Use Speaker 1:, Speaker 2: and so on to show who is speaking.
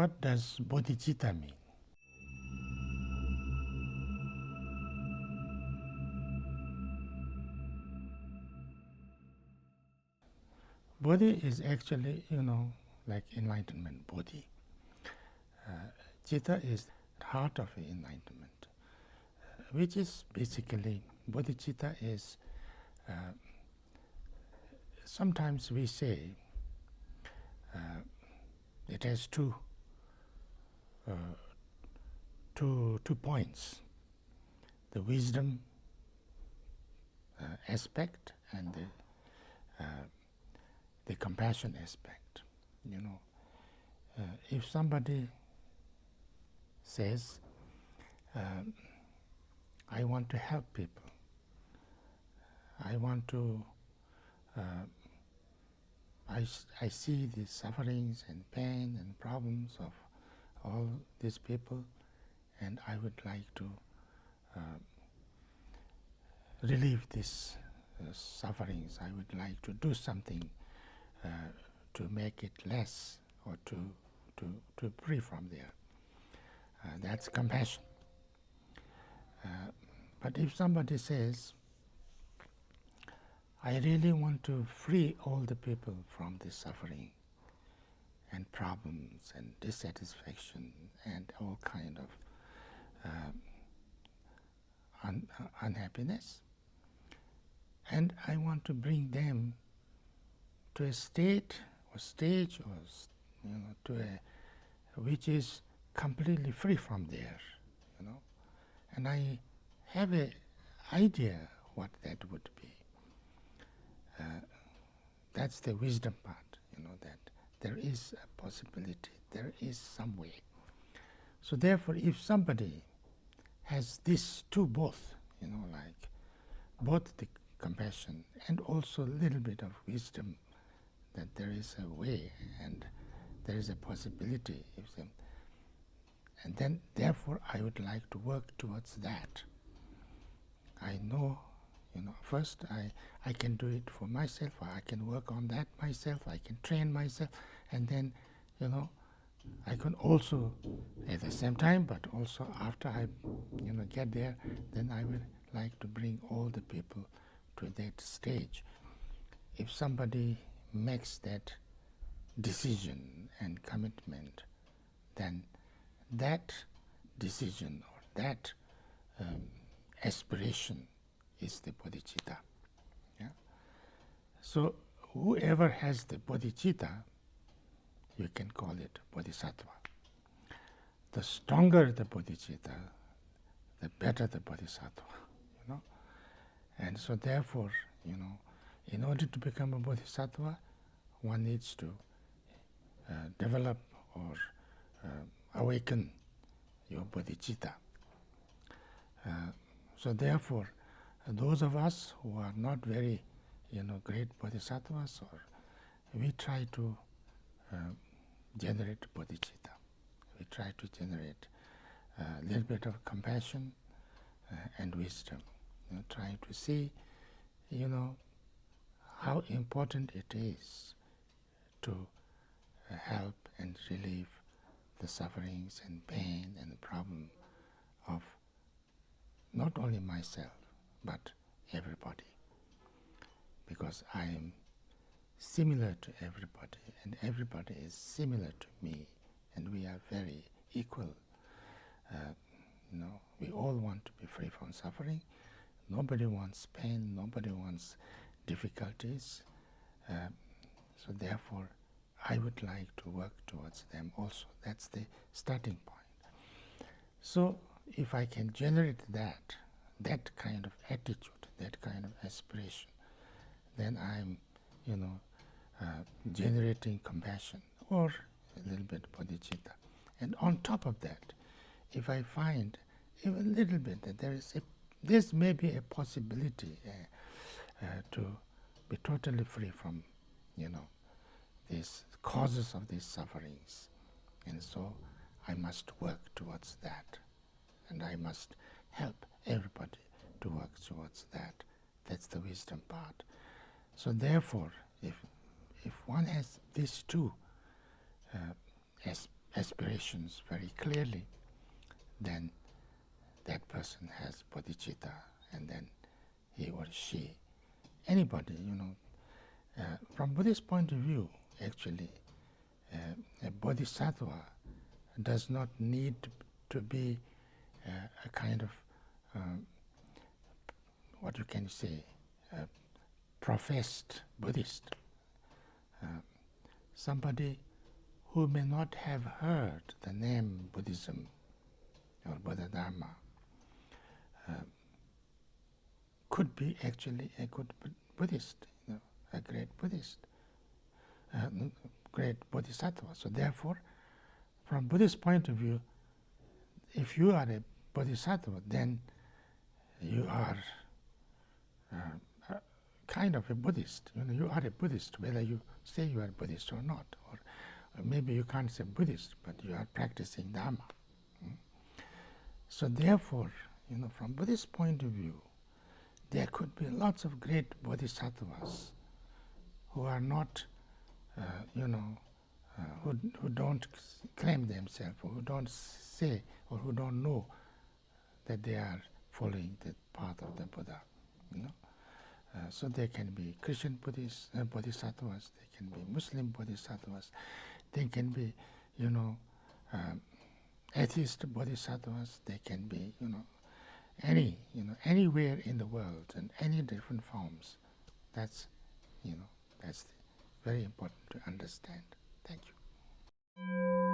Speaker 1: What does bodhicitta mean? Bodhi is actually, like enlightenment, bodhi. Citta is the heart of enlightenment, which is basically, bodhicitta is, sometimes we say, it has two points, the wisdom aspect and the compassion aspect. If somebody says, I want to help people, I want to, I see the sufferings and pain and problems of all these people, and I would like to relieve these sufferings. I would like to do something to make it less or to free from there. That's compassion. But if somebody says, I really want to free all the people from this suffering and problems and dissatisfaction and all kind of unhappiness, and I want to bring them to a state or stage or to a which is completely free from there, and I have an idea what that would be. That's the wisdom part, that there is a possibility, there is some way. So therefore, if somebody has these two both, like both the compassion and also a little bit of wisdom, that there is a way and there is a possibility, and then therefore I would like to work towards that. I know, first I can do it for myself, or I can work on that myself, I can train myself, and then, I can also, at the same time, but also after I, get there, then I would like to bring all the people to that stage. If somebody makes that decision and commitment, then that decision or that aspiration is the bodhicitta. Yeah? So whoever has the bodhicitta, you can call it bodhisattva. The stronger the bodhicitta, the better the bodhisattva. And so therefore, in order to become a bodhisattva, one needs to develop or awaken your bodhicitta. So therefore, those of us who are not very, great bodhisattvas, or we try to generate bodhicitta. We try to generate a little bit of compassion and wisdom. Trying to see, how important it is to help and relieve the sufferings and pain and the problem of not only myself, but everybody. Because I am similar to everybody, and everybody is similar to me, and we are very equal. We all want to be free from suffering. Nobody wants pain, nobody wants difficulties. So therefore, I would like to work towards them also. That's the starting point. So if I can generate that kind of attitude, that kind of aspiration, then I'm, generating compassion or a little bit bodhicitta. And on top of that, if I find even a little bit that this may be a possibility to be totally free from, these causes of these sufferings, and so I must work towards that, and I must help everybody to work towards that. That's the wisdom part. So therefore, if one has these two aspirations very clearly, then that person has bodhicitta, and then he or she, anybody, from Buddhist point of view, actually, a bodhisattva does not need to be a kind of, what you can say, professed Buddhist. Somebody who may not have heard the name Buddhism or Buddha Dharma could be actually a good Buddhist, a great Buddhist, great bodhisattva. So therefore, from Buddhist point of view, if you are a bodhisattva, then you are kind of a Buddhist. You are a Buddhist, whether you say you are a Buddhist or not. Or maybe you can't say Buddhist, but you are practicing Dharma. So therefore, from Buddhist point of view, there could be lots of great bodhisattvas who are not, who don't claim themselves, or who don't say, or who don't know that they are following the path of the Buddha. So there can be Christian Buddhist bodhisattvas, there can be Muslim bodhisattvas, there can be, atheist bodhisattvas, there can be, anywhere in the world and any different forms. That's very important to understand. Thank you.